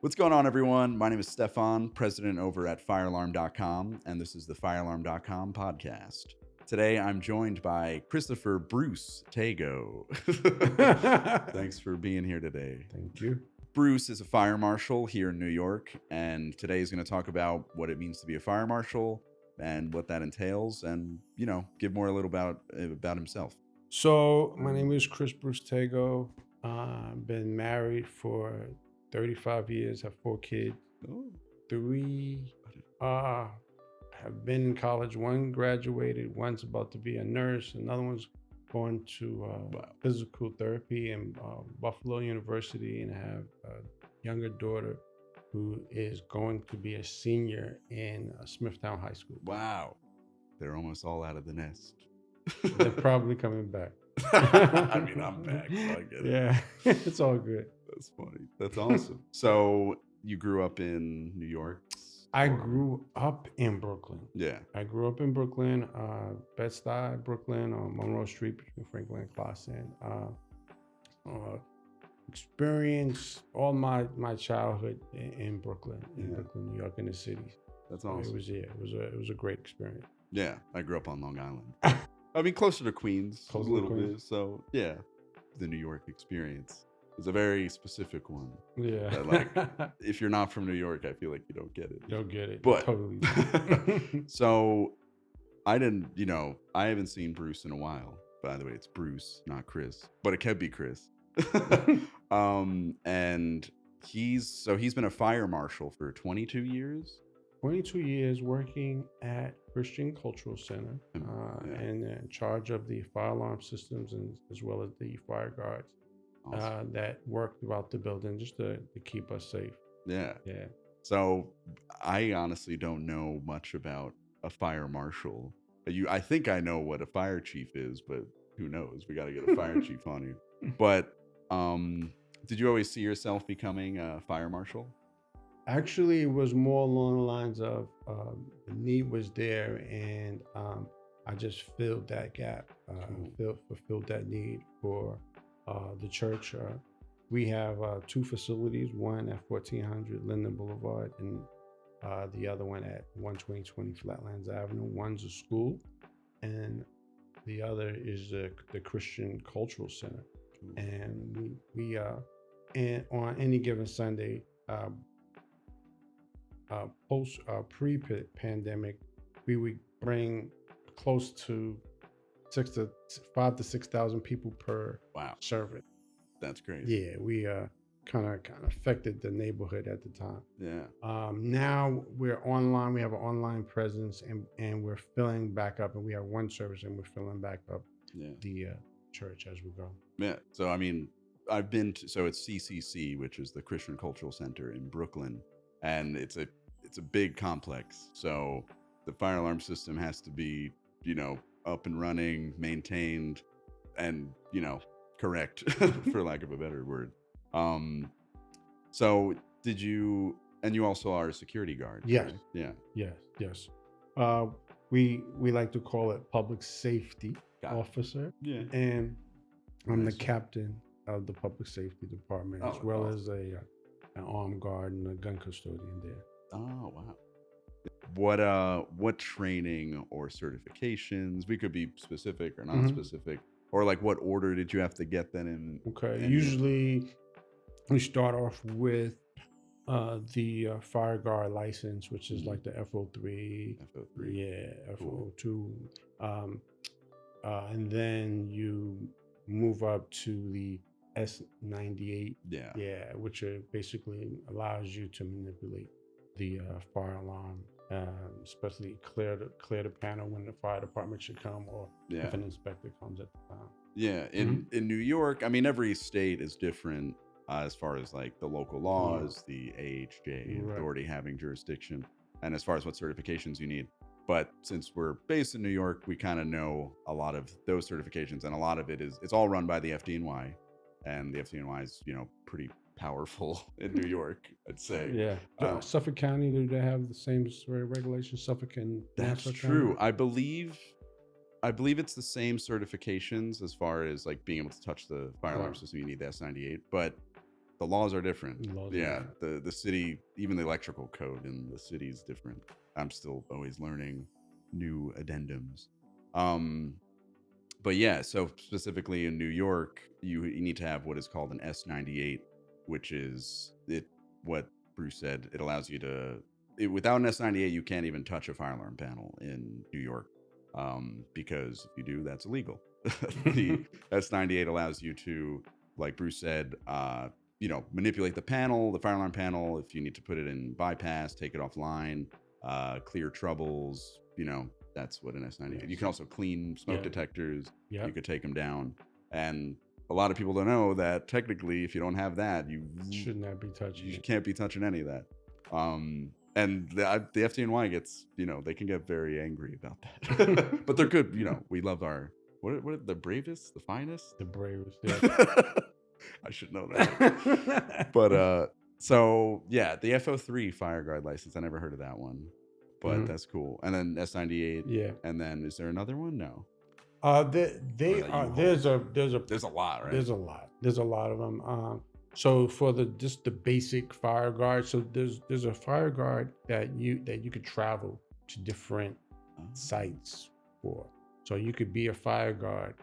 What's going on, everyone? My name is Stefan, president over at firealarm.com, and this is the firealarm.com podcast. Today, I'm joined by Christopher Bruce Tago. Thanks for being here today. Thank you. Bruce is a fire marshal here in New York, and today he's going to talk about what it means to be a fire marshal and what that entails, and, give more a little about himself. So my name is Chris Bruce Tago. I've been married for 35 years, have 4 kids. Oh. 3 have been in college. 1 graduated, one's about to be a nurse, another one's going to physical therapy in Buffalo University, and I have a younger daughter who is going to be a senior in Smithtown High School. Wow. They're almost all out of the nest. They're probably coming back. I mean, I'm back, so I get it. Yeah, it's all good. That's funny. That's awesome. So you grew up in New York? I grew up in Brooklyn. Yeah. I grew up in Brooklyn, Bed-Stuy, Brooklyn, on Monroe Street between Franklin and Clawson. Experienced all my childhood in Brooklyn, New York, in the city. That's awesome. It was a great experience. Yeah, I grew up on Long Island. I mean, closer to Queens, a little bit. So yeah, the New York experience is a very specific one. Yeah. That, if you're not from New York, I feel like you don't get it. You'll get it. But totally. So I haven't seen Bruce in a while. By the way, it's Bruce, not Chris, but it could be Chris. And he's been a fire marshal for 22 years. 22 years working at Christian Cultural Center, and in charge of the fire alarm systems and as well as the fire guards. Awesome. That work throughout the building just to keep us safe. Yeah. Yeah. So I honestly don't know much about a fire marshal. I think I know what a fire chief is, but who knows? We got to get a fire chief on you. But did you always see yourself becoming a fire marshal? Actually, it was more along the lines of the need was there, and I just filled that gap, fulfilled that need for the church. We have 2 facilities, one at 1400 Linden Boulevard and the other one at 120 Flatlands Avenue. One's a school, and the other is the Christian Cultural Center. And we and on any given Sunday, pre-pandemic, we would bring close to 5,000 to 6,000 people per service. That's great. Yeah, we kind of affected the neighborhood at the time. Yeah. Now we're online. We have an online presence, and we're filling back up. And we have 1 service, and we're filling back up the church as we go. Yeah. So I mean, I've been to, so it's CCC, which is the Christian Cultural Center in Brooklyn, and it's a big complex. So the fire alarm system has to be, up and running, maintained, and, correct, for lack of a better word. So you also are a security guard? Yes. Right? Yeah. Yes. We like to call it public safety officer. Yeah. And I'm the captain of the public safety department, as well as an armed guard and a gun custodian there. Oh, wow. What training or certifications? We could be specific or not specific, or like what order did you have to get them in? Okay. Usually we start off with the fire guard license, which is like the FO3. Yeah, FO2. And then you move up to the S98. Yeah, which basically allows you to manipulate the fire alarm, especially clear the panel when the fire department should come, or if an inspector comes at the time. Yeah, in New York, I mean, every state is different as far as like the local laws, the AHJ authority having jurisdiction, and as far as what certifications you need. But since we're based in New York, we kind of know a lot of those certifications, and a lot of it's all run by the FDNY, and the FDNY is, pretty powerful in New York, I'd say. Yeah. Suffolk County, do they have the same sort of regulations? Suffolk and that's Nassau true. County? I believe it's the same certifications as far as like being able to touch the fire alarm system. You need the S98, but the laws are different. Laws are Yeah, different. the city, even the electrical code in the city is different. I'm still always learning new addendums. Um, but yeah, so specifically in New York, you need to have what is called an S98, which is it. What Bruce said, it allows you to. Without an S98, you can't even touch a fire alarm panel in New York, because if you do, that's illegal. The S98 allows you to, like Bruce said, manipulate the panel, the fire alarm panel. If you need to put it in bypass, take it offline, clear troubles. That's what an S98. You can also clean smoke detectors. Yeah. You could take them down. And a lot of people don't know that technically, if you don't have that, you should not be touching. You can't be touching any of that. And the FDNY gets, they can get very angry about that. But they're good. We love our what the bravest, the finest, the bravest. Yeah. I should know that. But so yeah, the FO3 fire guard license. I never heard of that one, but that's cool. And then S98. Yeah. And then is there another one? No. There's a lot, right? There's a lot of them. So for just the basic fire guard, so there's a fire guard that you could travel to different sites for. So you could be a fire guard,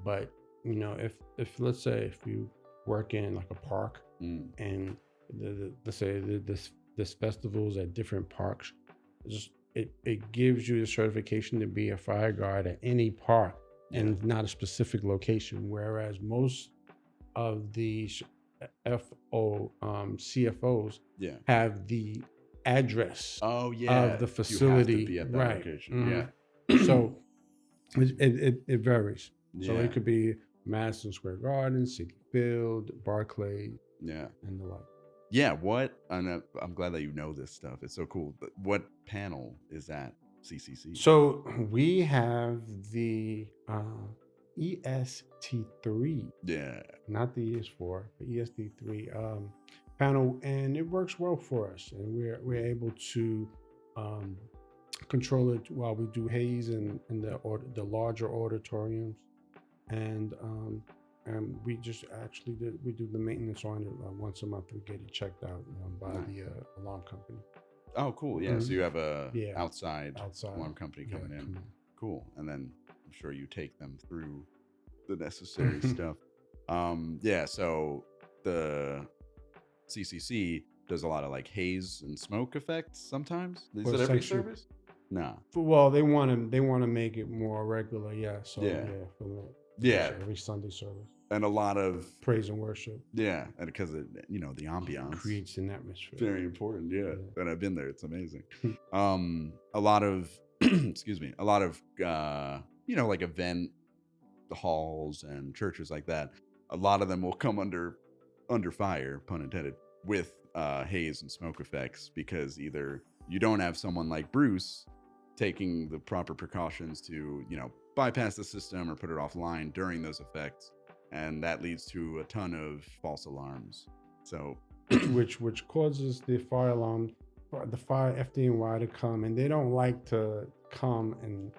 but if let's say if you work in like a park and let's say this festivals at different parks, it gives you the certification to be a fire guard at any park and not a specific location. Whereas most of the CFOs have the address of the facility. You have to be at that location. So it varies. So it could be Madison Square Garden, Citi Field, Barclays, and the like. Yeah, I'm glad that you know this stuff. It's so cool. But what panel is that CCC? So we have the EST3. Yeah. Not the ES4, but EST3 panel, and it works well for us. And we're able to control it while we do haze in the larger auditoriums, and we just actually do the maintenance on it once a month. We get it checked out by the alarm company. Oh, cool. Yeah. So you have a outside alarm company coming in. Cool. And then I'm sure you take them through the necessary stuff. So the CCC does a lot of like haze and smoke effects sometimes. Is it every service? No. Well, they want to make it more regular. Yeah. So every Sunday service. And a lot of praise and worship. Yeah, and because the ambiance creates an atmosphere. Very important. Yeah. And I've been there. It's amazing. A lot of a lot of like event halls and churches like that. A lot of them will come under fire, pun intended, with haze and smoke effects, because either you don't have someone like Bruce taking the proper precautions to bypass the system or put it offline during those effects. And that leads to a ton of false alarms. So, which causes the fire alarm, the fire FDNY to come, and they don't like to come and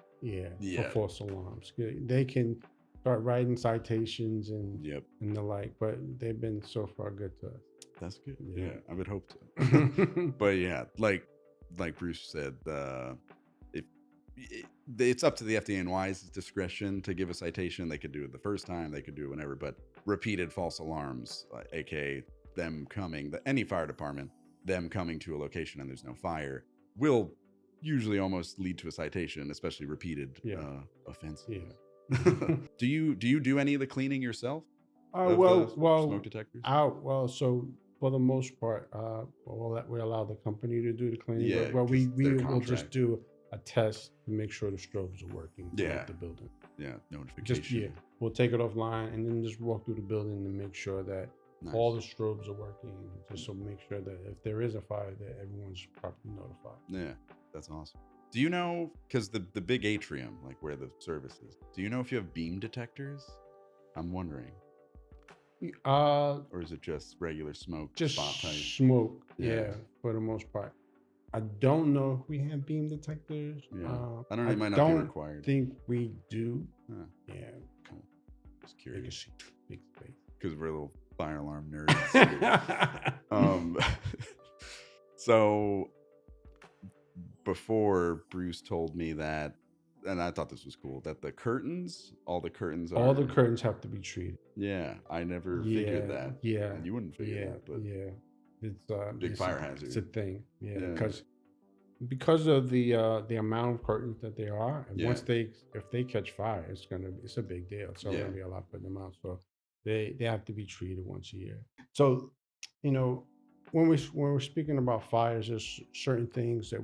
for false alarms. They can start writing citations and the like, but they've been so far good to us. That's good. Yeah, I would hope so. But yeah, like Bruce said, it's up to the FDNY's discretion to give a citation. They could do it the first time, they could do it whenever, but repeated false alarms, aka them coming, any fire department, them coming to a location and there's no fire, will usually almost lead to a citation, especially repeated offenses. Do you do any of the cleaning yourself? Smoke detectors? So for the most part, we allow the company to do the cleaning, but we will just do a test to make sure the strobes are working throughout the building. Notification. We'll take it offline and then just walk through the building and make sure that all the strobes are working, just to make sure that if there is a fire, that everyone's properly notified. Yeah, that's awesome. Do you know, because the big atrium, like where the service is, do you know if you have beam detectors? I'm wondering. Or is it just regular smoke? Just spot type? Smoke, for the most part. I don't know if we have beam detectors. I don't know. It might not be required. I think we do. Huh. Yeah. Cool. Just curious. Big space. Because we're a little fire alarm nerds. So before Bruce told me that, and I thought this was cool, that all the curtains have to be treated. Yeah, I never figured that. Yeah, and you wouldn't figure that, but it's big fire hazard. It's a thing. Because of the amount of curtains that there are, and if they catch fire, it's a big deal. So it's gonna be a lot putting them out. So they have to be treated once a year. So, when we're speaking about fires, there's certain things that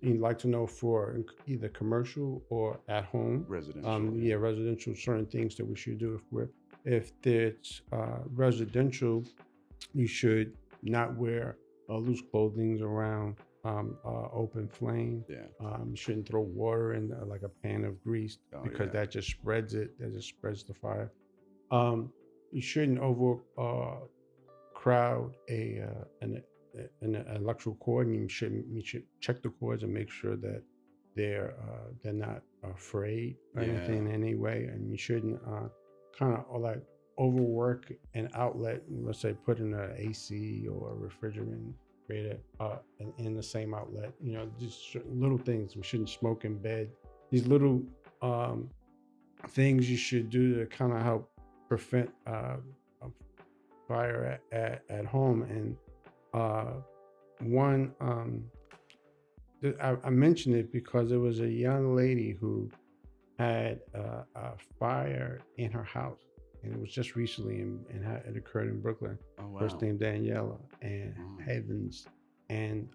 you'd like to know for either commercial or at home. Residential. Residential, certain things that we should do. If it's residential, you should not wear loose clothing around open flame. You shouldn't throw water in like a pan of grease because that just spreads it. That just spreads the fire. You shouldn't crowd an electrical cord, and you should check the cords and make sure that they're not frayed or anything in any way. And you shouldn't kind of like overwork an outlet. Let's say put in an AC or a refrigerant in the same outlet. Just little things. We shouldn't smoke in bed. These little things you should do to kind of help prevent a fire at home. And I mentioned it because there was a young lady who had a fire in her house, and it was just recently, and it occurred in Brooklyn. Oh, wow. First name Daniela, and heavens, and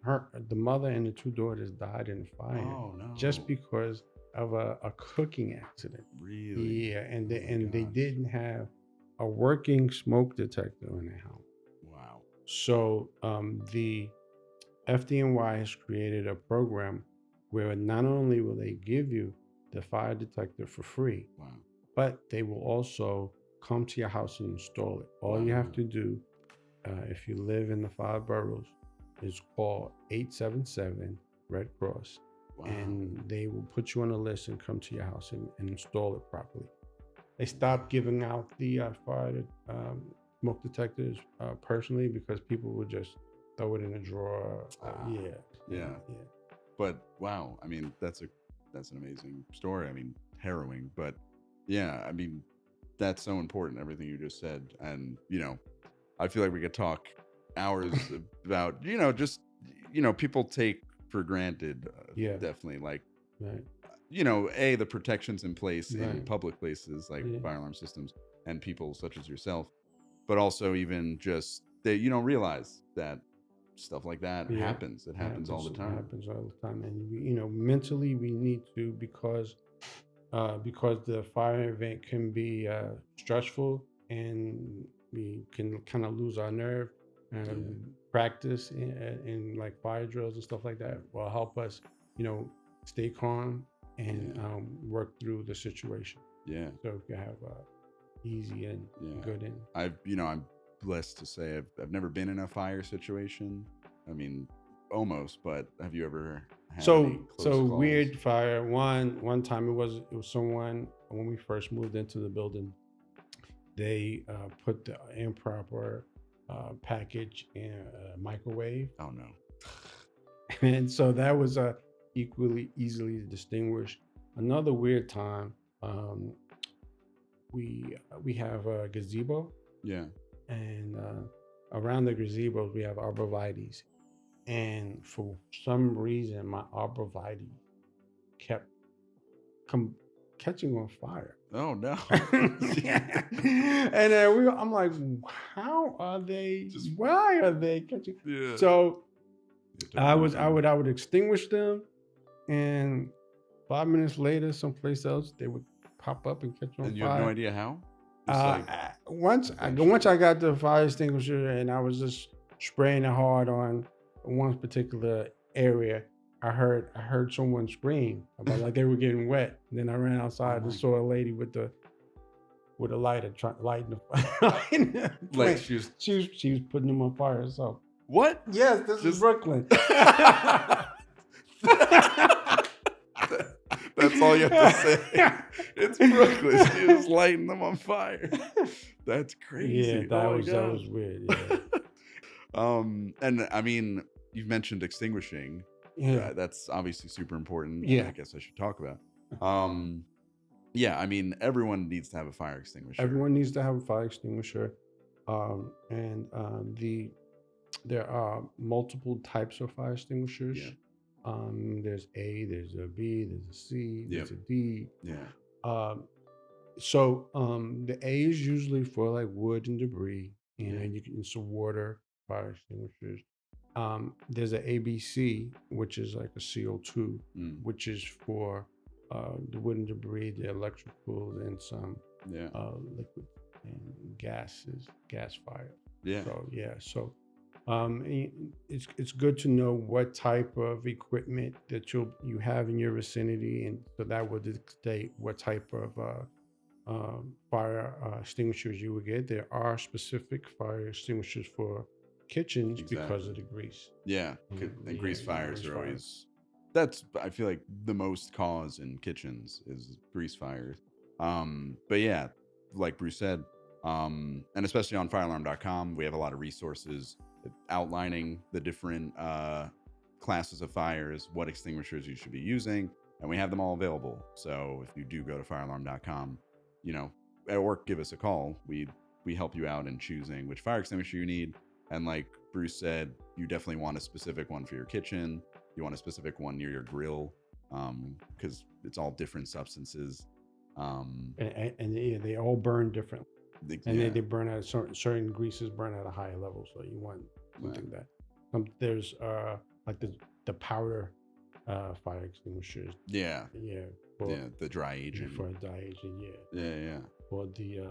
the mother and the two daughters died in the fire. Oh, no. Just because of a cooking accident. Really? Yeah, and they didn't have a working smoke detector in their house. Wow. So the FDNY has created a program where not only will they give you the fire detector for free, but they will also come to your house and install it. All you have to do, if you live in the 5 boroughs, is call 877 Red Cross, and they will put you on a list and come to your house and install it properly. They stopped giving out the fire smoke detectors personally because people would just throw it in a drawer. Yeah. But wow, I mean, that's an amazing story. I mean, harrowing, but yeah, I mean, that's so important, everything you just said. And I feel like we could talk hours about just people take for granted definitely, like the protections in place in public places like fire alarm systems and people such as yourself, but also even just that you don't realize that stuff like that happens. It happens all the time. It happens all the time. And mentally we need to, because the fire event can be stressful, and we can kind of lose our nerve. Practice in like fire drills and stuff like that will help us stay calm and work through the situation. So we can have easy and good end. I'm blessed to say I've never been in a fire situation. I mean, almost, but have you ever had any close calls? Weird fire. One time it was someone, when we first moved into the building, they put the improper package in a microwave. Oh no. And so that was easily distinguished. Another weird time, we have a gazebo. And around the gazebo we have arborvitaes, and for some reason my arborvitae kept catching on fire. Oh no. And then I'm like, how are they? Why are they catching? So I would extinguish them, and 5 minutes later, someplace else they would pop up and catch on fire. And you have no idea how? Once I got the fire extinguisher and I was just spraying it hard on one particular area, I heard someone scream about like they were getting wet. And then I ran outside and saw a lady with a lighter lighting the fire. Like she was putting them on fire herself. What? Yes, this is Brooklyn. That's That's all you have to say. It's Brooklyn. You just lighting them on fire. That's crazy. Yeah, that Oh my was God. weird. Yeah. And I mean, you've mentioned extinguishing. Yeah. That's obviously super important. Yeah. I guess I should talk about. Yeah, I mean, everyone needs to have a fire extinguisher. Everyone needs to have a fire extinguisher. There are multiple types of fire extinguishers. Yeah. There's A, there's a B, there's a C, there's Yep. a D. Yeah. The A is usually for like wood and debris, and you can some water fire extinguishers. There's a ABC, which is like a CO2, which is for the wood and debris, the electrical, and some liquid and gas fire. Yeah. So it's good to know what type of equipment that you have in your vicinity, and so that will dictate what type of fire extinguishers you will get. There are specific fire extinguishers for kitchens because of the grease. Yeah, and grease fires are always. That's, I feel like, the most cause in kitchens is grease fires. But yeah, like Bruce said, and especially on firealarm.com, we have a lot of resources outlining the different classes of fires, what extinguishers you should be using, and we have them all available. So if you do go to firealarm.com, at work, give us a call. We help you out in choosing which fire extinguisher you need. And like Bruce said, you definitely want a specific one for your kitchen. You want a specific one near your grill, because it's all different substances. And they all burn different. And they burn at certain greases burn at a higher level. So you want something that there's like the powder fire extinguishers. Yeah. For, the dry agent. For a dry agent, Yeah. Or the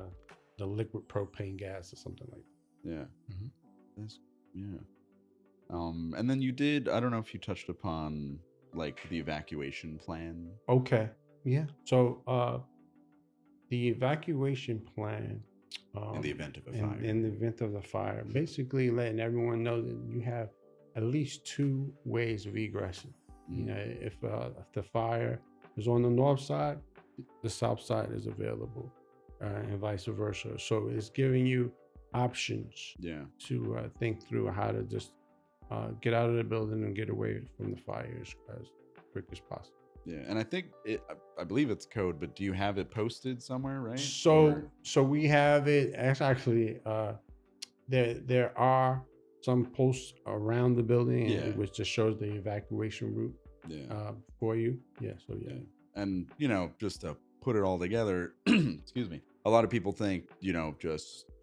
liquid propane gas or something like that. Yeah. Mm-hmm. And then you did, I don't know if you touched upon like the evacuation plan. Okay. Yeah. So the evacuation plan in the event of a fire. In the event of a fire, basically letting everyone know that you have at least two ways of egressing. If the fire is on the north side, the south side is available, and vice versa. So it's giving you options to think through how to just get out of the building and get away from the fires as quick as possible. Yeah, and I believe it's code, but do you have it posted somewhere, right? So we have it. Actually, there are some posts around the building, which just shows the evacuation route for you. And just to put it all together, excuse me. A lot of people think the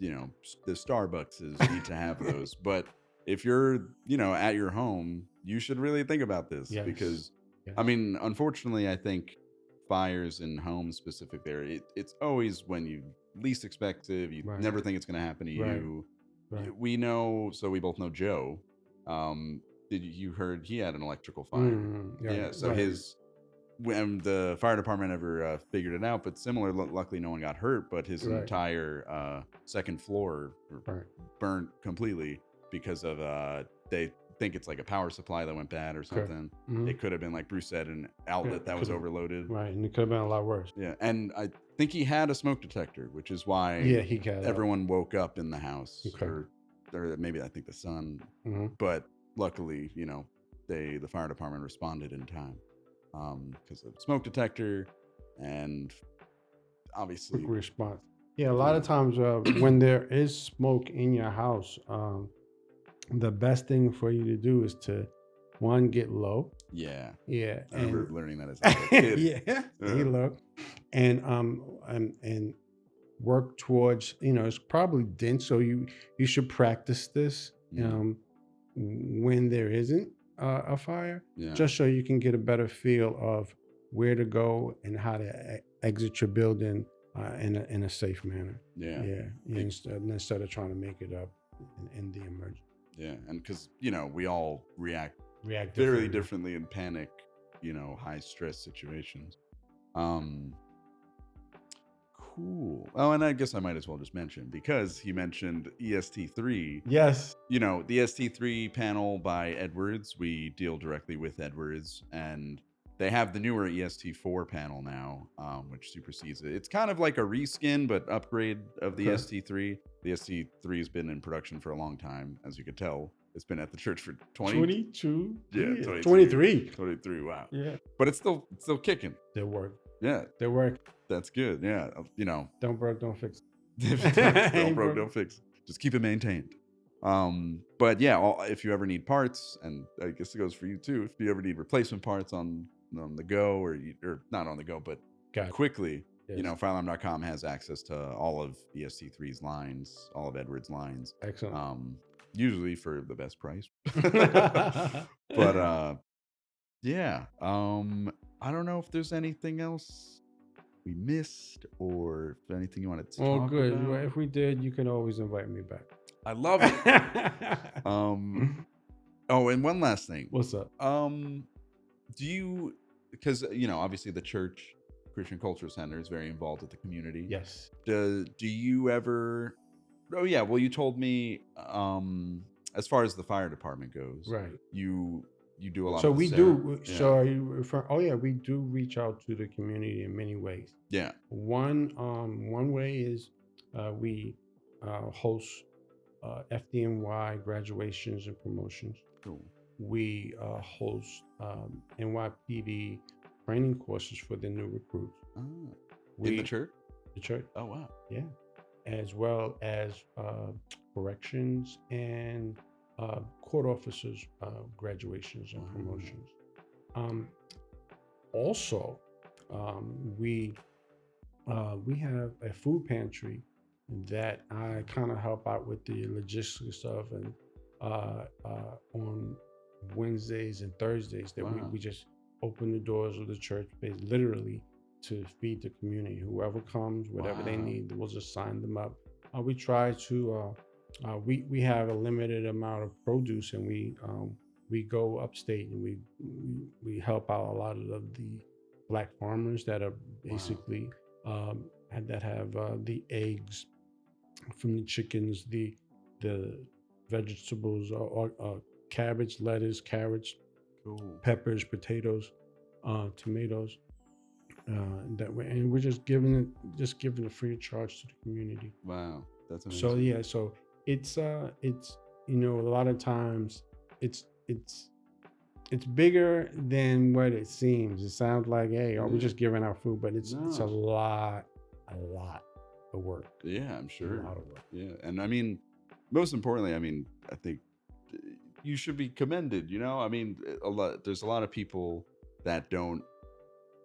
Starbucks need to have those, but if you're at your home, you should really think about this because. I mean, unfortunately, I think fires in homes specific there, it's always when you least expect it. You never think it's going to happen to you. Right. We both know Joe. You heard he had an electrical fire? When the fire department never figured it out, but similar, luckily no one got hurt, but his entire second floor burnt completely because of they think it's like a power supply that went bad or something. It could have been, like Bruce said, an outlet that was overloaded. Right, and it could have been a lot worse. Yeah, and I think he had a smoke detector, which is why everyone woke up in the house, or maybe I think the son. But luckily, the fire department responded in time because of smoke detector and obviously quick response. Yeah, a lot of times when there is smoke in your house, the best thing for you to do is to get low. Yeah. I remember learning that as a kid. Get low, and work towards. It's probably dense, so you should practice this when there isn't a fire, just so you can get a better feel of where to go and how to exit your building in a safe manner. Instead of trying to make it up in the emergency. Yeah, and because we all react very differently in panic, high stress situations. Cool. Oh, and I guess I might as well just mention, because he mentioned EST3. Yes. The EST3 panel by Edwards, we deal directly with Edwards, and they have the newer EST4 panel now, which supersedes it. It's kind of like a reskin, but upgrade of the ST3. The ST3 has been in production for a long time, as you could tell. It's been at the church for 22. Yeah, 23. 23. Wow. Yeah. But it's still kicking. They work. Yeah. They work. That's good. Yeah. You know. Don't broke, don't fix. Don't broke, don't fix. Just keep it maintained. But yeah, if you ever need parts, and I guess it goes for you too, if you ever need replacement parts on the go, or not on the go, but quickly, yes. you know, firealarm.com has access to all of EST3's lines, all of Edward's lines. Excellent. Usually for the best price. But yeah, I don't know if there's anything else we missed, or if anything you wanted to talk about. Well, if we did, you can always invite me back. I love it. Oh, and one last thing. What's up? Do you, because you know, obviously the church Christian Culture Center is very involved with the community. Yes. Do you ever? Oh yeah. Well, you told me as far as the fire department goes, right? You do a lot. So of we the do. Yeah. So are you referring? Oh yeah, we do reach out to the community in many ways. Yeah. One way is we host FDNY graduations and promotions. Cool. We host NYPD training courses for the new recruits. In the church? The church. Oh, wow. Yeah. As well as corrections and court officers graduations and promotions. Also, we have a food pantry that I kind of help out with the logistics of, and on Wednesdays and Thursdays that we just open the doors of the church literally to feed the community. Whoever comes, whatever they need, we'll just sign them up. We try to we have a limited amount of produce, and we go upstate and we help out a lot of the Black farmers that are basically that have the eggs from the chickens, the vegetables, cabbage, lettuce, carrots, peppers, potatoes, tomatoes. That way, and we're just giving it free of charge to the community. Wow, that's amazing. So yeah, so it's you know, a lot of times it's bigger than what it seems. It sounds like, hey, we're just giving out food, but it's a lot of work. Yeah, I'm sure. A lot of work. Yeah, and I mean, most importantly, I mean, I think you should be commended. You know, I mean, there's a lot of people that don't,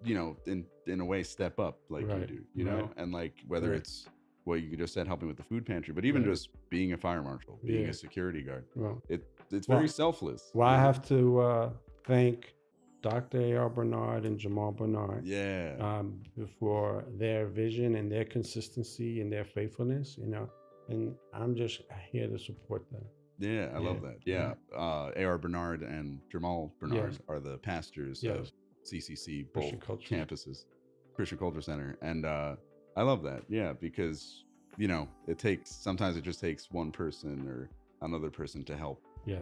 you know, in a way step up like you do, you know, and like whether it's what you just said, helping with the food pantry, but even just being a fire marshal, being a security guard, it's very selfless. Well, I have to thank Dr. A.R. Bernard and Jamal Bernard, for their vision and their consistency and their faithfulness, you know, and I'm just here to support them. Yeah, I love that. Yeah, A.R. Bernard and Jamal Bernard are the pastors of CCC, both campuses, Christian Culture Center. And I love that. Yeah, because, you know, sometimes it just takes one person or another person to help. Yeah.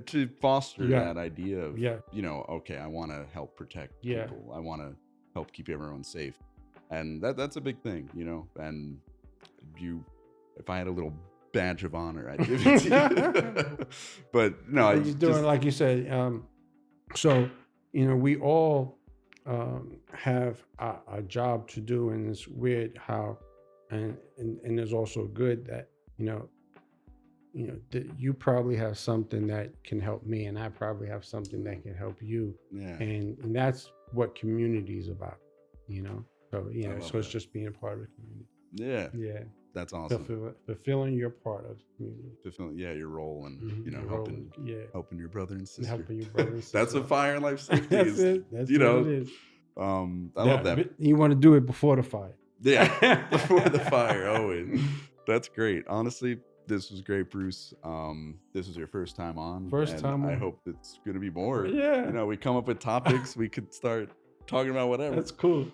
To foster that idea of, you know, okay, I want to help protect people. I want to help keep everyone safe. And that's a big thing, you know. And if I had a little badge of honor, I'd give it to you. But no, you're doing like you said. So, you know, we all have a job to do, and it's weird how, and it's also good that, you know, you probably have something that can help me, and I probably have something that can help you. Yeah. And that's what community is about, you know. So so it's just being a part of the community. Yeah. Yeah. That's awesome. Fulfilling your part of the community. Fulfilling, your role, and you know, helping your brother and sister. Helping your brother and sister. That's what fire and life safety is. It. That's what it is. I love that. You want to do it before the fire. Yeah, before the fire, always. That's great. Honestly, this was great, Bruce. This was your first time on. First time. I hope it's going to be more. Yeah. You know, we come up with topics. We could start talking about whatever. That's cool.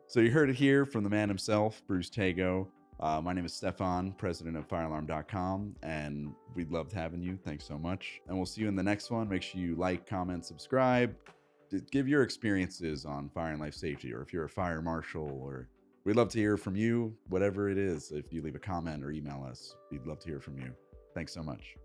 So you heard it here from the man himself, Bruce Tago. My name is Stefan, president of firealarm.com, and we loved having you. Thanks so much. And we'll see you in the next one. Make sure you like, comment, subscribe. give your experiences on fire and life safety, or if you're a fire marshal, or we'd love to hear from you, whatever it is. If you leave a comment or email us, we'd love to hear from you. Thanks so much.